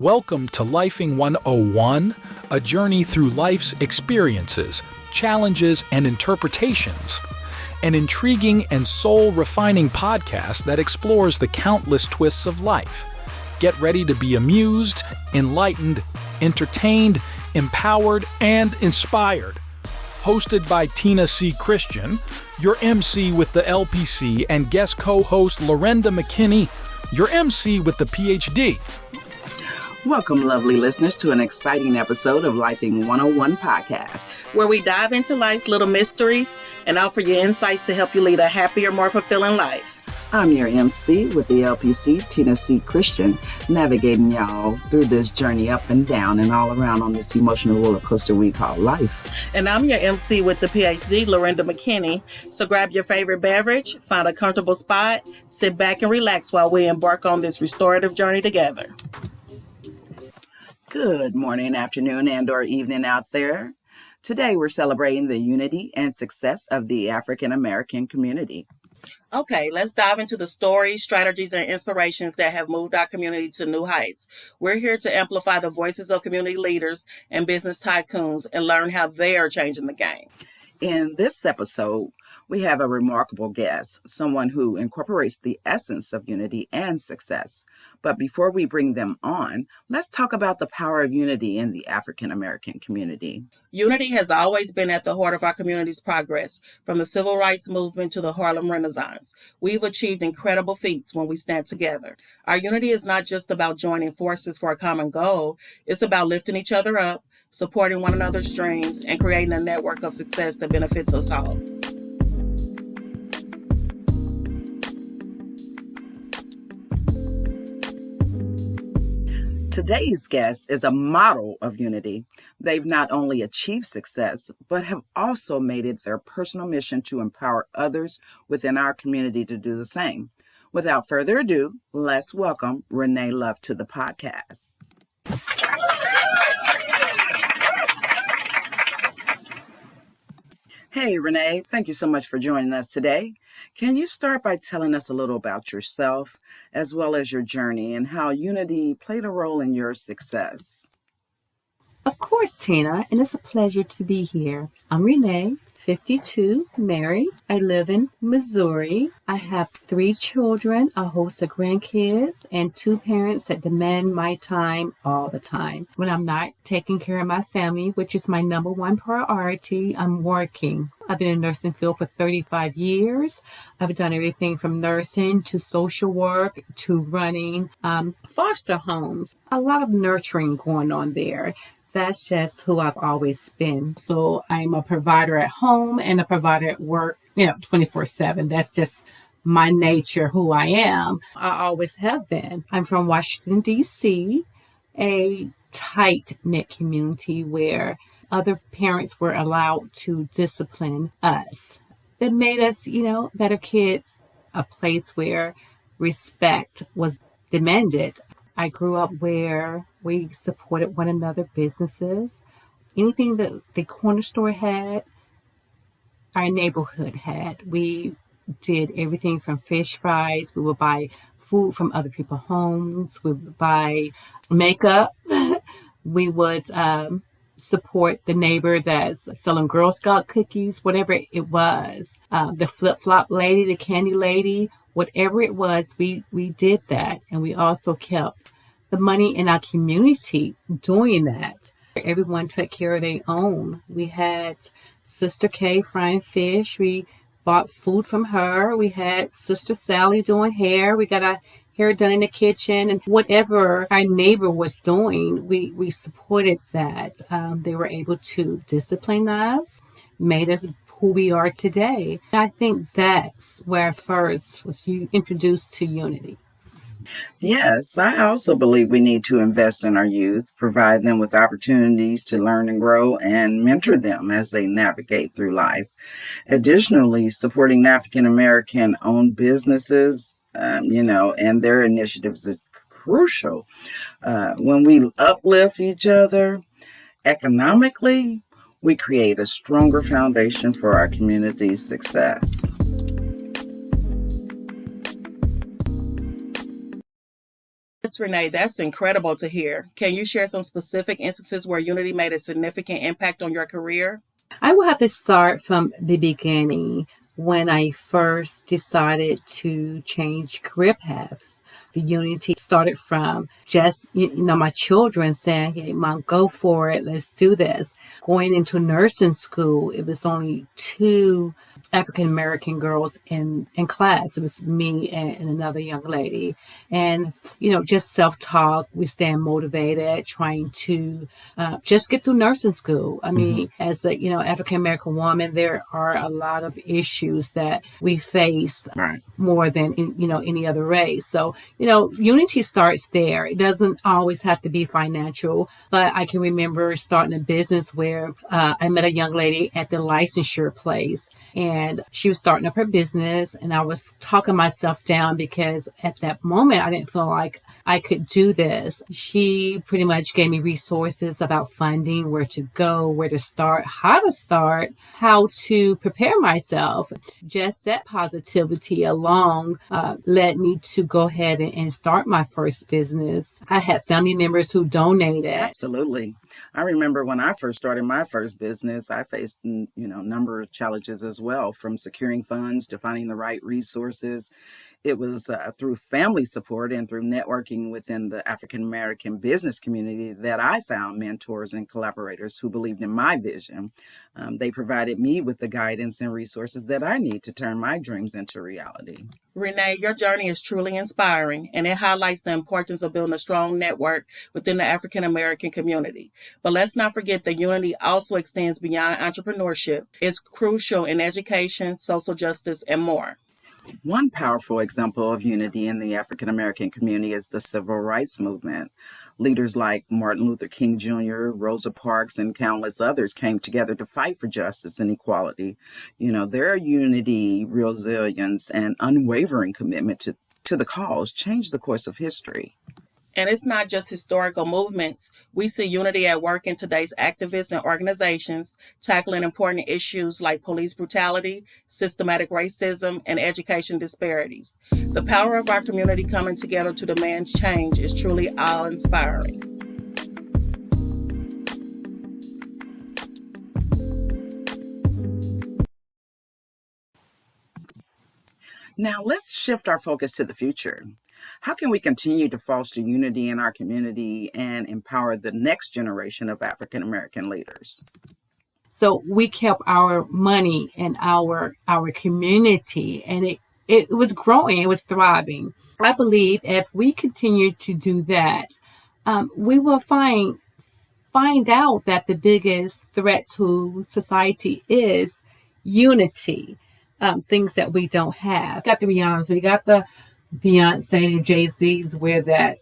Welcome to Lifing 101, a journey through life's experiences, challenges, and interpretations. An intriguing and soul-refining podcast that explores the countless twists of life. Get ready to be amused, enlightened, entertained, empowered, and inspired. Hosted by Tina C. Christian, your MC with the LPC, and guest co-host Lorenda McKinney, your MC with the PhD. Welcome, lovely listeners, to an exciting episode of Lifing 101 podcast, where we dive into life's little mysteries and offer you insights to help you lead a happier, more fulfilling life. I'm your MC with the LPC, Tina C. Christian, navigating y'all through this journey up and down and all around on this emotional roller coaster we call life. And I'm your MC with the PhD, Lorenda McKinney. So grab your favorite beverage, find a comfortable spot, sit back and relax while we embark on this restorative journey together. Good morning, afternoon, and or evening out there. Today we're celebrating the unity and success of the African American community. Okay, let's dive into the stories, strategies, and inspirations that have moved our community to new heights. We're here to amplify the voices of community leaders and business tycoons and learn how they are changing the game. In this episode, we have a remarkable guest, someone who incorporates the essence of unity and success. But before we bring them on, let's talk about the power of unity in the African American community. Unity has always been at the heart of our community's progress, from the civil rights movement to the Harlem Renaissance. We've achieved incredible feats when we stand together. Our unity is not just about joining forces for a common goal. It's about lifting each other up, supporting one another's dreams, and creating a network of success that benefits us all. Today's guest is a model of unity. They've not only achieved success, but have also made it their personal mission to empower others within our community to do the same. Without further ado, let's welcome Renee Love to the podcast. Hey, Renee, thank you so much for joining us today. Can you start by telling us a little about yourself, as well as your journey and how unity played a role in your success? Of course, Tina, and it's a pleasure to be here. I'm Renee, 52, married. I live in Missouri. I have 3 children, a host of grandkids, and 2 parents that demand my time all the time. When I'm not taking care of my family, which is my number one priority, I'm working. I've been in the nursing field for 35 years. I've done everything from nursing to social work to running foster homes. A lot of nurturing going on there. That's just who I've always been. So I'm a provider at home and a provider at work, 24/7. That's just my nature, who I am. I always have been. I'm from Washington, D.C., a tight-knit community where other parents were allowed to discipline us. It made us, better kids, a place where respect was demanded. I grew up where we supported one another, businesses. Anything that the corner store had, our neighborhood had. We did everything from fish fries. We would buy food from other people's homes. We would buy makeup. We would support the neighbor that's selling Girl Scout cookies, whatever it was. The flip-flop lady, the candy lady, whatever it was, we did that. And we also kept the money in our community doing that. Everyone took care of their own. We had Sister Kay frying fish. We bought food from her. We had Sister Sally doing hair. We got our hair done in the kitchen. And whatever our neighbor was doing, we supported that. They were able to discipline us, made us who we are today. I think that's where I first was introduced to unity. Yes, I also believe we need to invest in our youth, provide them with opportunities to learn and grow, and mentor them as they navigate through life. Additionally, supporting African American owned businesses, and their initiatives is crucial. When we uplift each other economically, we create a stronger foundation for our community's success. Renee, that's incredible to hear. Can you share some specific instances where Unity made a significant impact on your career? I will have to start from the beginning when I first decided to change career paths. The Unity started from just, my children saying, hey, Mom, go for it. Let's do this. Going into nursing school, it was only two African American girls in class. It was me and another young lady. And, just self-talk. We stand motivated, trying to just get through nursing school. I mean, as the, African American woman, there are a lot of issues that we face more than, any other race. So, Unity starts there. It doesn't always have to be financial, but I can remember starting a business where I met a young lady at the licensure place, and she was starting up her business, and I was talking myself down because at that moment I didn't feel like I could do this. She pretty much gave me resources about funding, where to go, where to start, how to prepare myself. Just that positivity alone led me to go ahead and start my first business. I had family members who donated. Absolutely. I remember when I first started my first business, I faced, a number of challenges as well, from securing funds to finding the right resources. It was through family support and through networking within the African American business community that I found mentors and collaborators who believed in my vision. They provided me with the guidance and resources that I need to turn my dreams into reality. Renee, your journey is truly inspiring, and it highlights the importance of building a strong network within the African American community. But let's not forget that Unity also extends beyond entrepreneurship. It's crucial in education, social justice, and more. One powerful example of unity in the African American community is the civil rights movement. Leaders like Martin Luther King Jr., Rosa Parks, and countless others came together to fight for justice and equality. Their unity, resilience, and unwavering commitment to the cause changed the course of history. And it's not just historical movements. We see unity at work in today's activists and organizations, tackling important issues like police brutality, systematic racism, and education disparities. The power of our community coming together to demand change is truly awe-inspiring. Now, let's shift our focus to the future. How can we continue to foster unity in our community and empower the next generation of African American leaders? So we kept our money in our community, and it was growing, it was thriving. I believe if we continue to do that, we will find out that the biggest threat to society is unity. Things that we don't have. Got the Rihanna's, we got the Beyonce and Jay-Z's, where that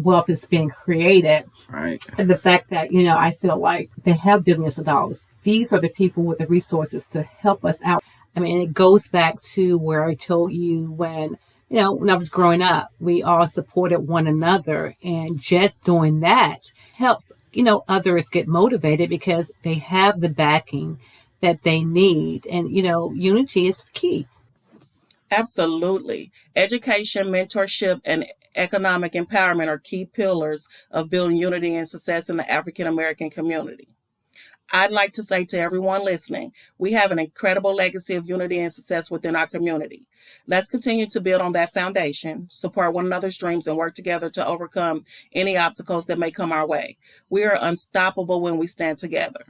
wealth is being created. Right. And the fact that, I feel like they have billions of dollars. These are the people with the resources to help us out. I mean, it goes back to where I told you when I was growing up, we all supported one another, and just doing that helps, others get motivated because they have the backing that they need. And, unity is key. Absolutely. Education, mentorship, and economic empowerment are key pillars of building unity and success in the African American community. I'd like to say to everyone listening, we have an incredible legacy of unity and success within our community. Let's continue to build on that foundation, support one another's dreams, and work together to overcome any obstacles that may come our way. We are unstoppable when we stand together.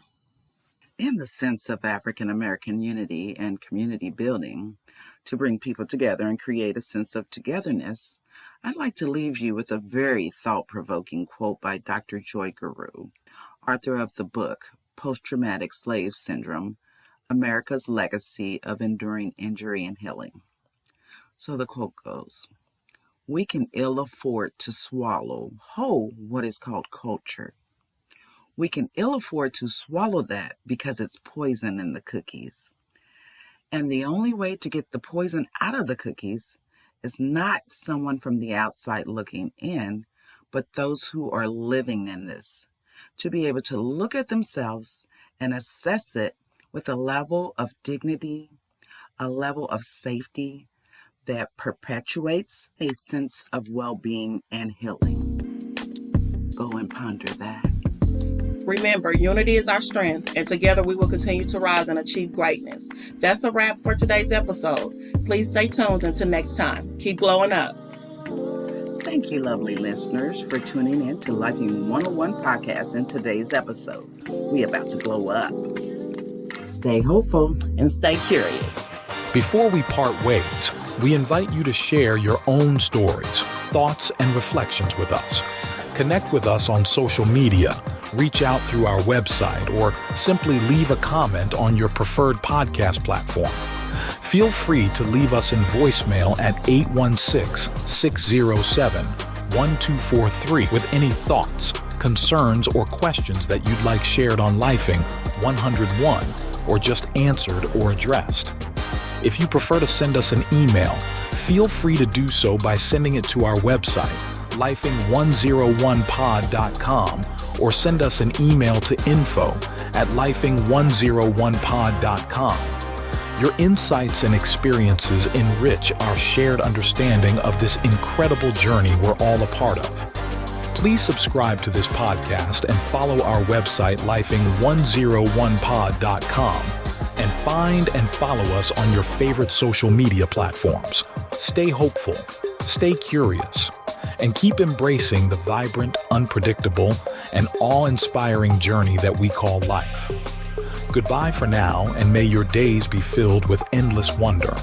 In the sense of African American unity and community building, to bring people together and create a sense of togetherness, I'd like to leave you with a very thought-provoking quote by Dr. Joy Guru, author of the book, Post-Traumatic Slave Syndrome, America's Legacy of Enduring Injury and Healing. So the quote goes, "We can ill afford to swallow whole what is called culture. We can ill afford to swallow that because it's poison in the cookies. And the only way to get the poison out of the cookies is not someone from the outside looking in, but those who are living in this, to be able to look at themselves and assess it with a level of dignity, a level of safety, that perpetuates a sense of well-being and healing. Go and ponder that. Remember, unity is our strength, and together we will continue to rise and achieve greatness. That's a wrap for today's episode. Please stay tuned until next time. Keep glowing up. Thank you, lovely listeners, for tuning in to Lifing 101 podcast in today's episode. We about to glow up. Stay hopeful and stay curious. Before we part ways, we invite you to share your own stories, thoughts, and reflections with us. Connect with us on social media, reach out through our website, or simply leave a comment on your preferred podcast platform. Feel free to leave us in voicemail at 816-607-1243 with any thoughts, concerns, or questions that you'd like shared on Lifing 101 or just answered or addressed. If you prefer to send us an email, feel free to do so by sending it to our website, lifing101pod.com, or send us an email to info@lifing101pod.com. Your insights and experiences enrich our shared understanding of this incredible journey we're all a part of. Please subscribe to this podcast and follow our website, lifing101pod.com, and find and follow us on your favorite social media platforms. Stay hopeful, stay curious, and keep embracing the vibrant, unpredictable, and awe-inspiring journey that we call life. Goodbye for now, and may your days be filled with endless wonder.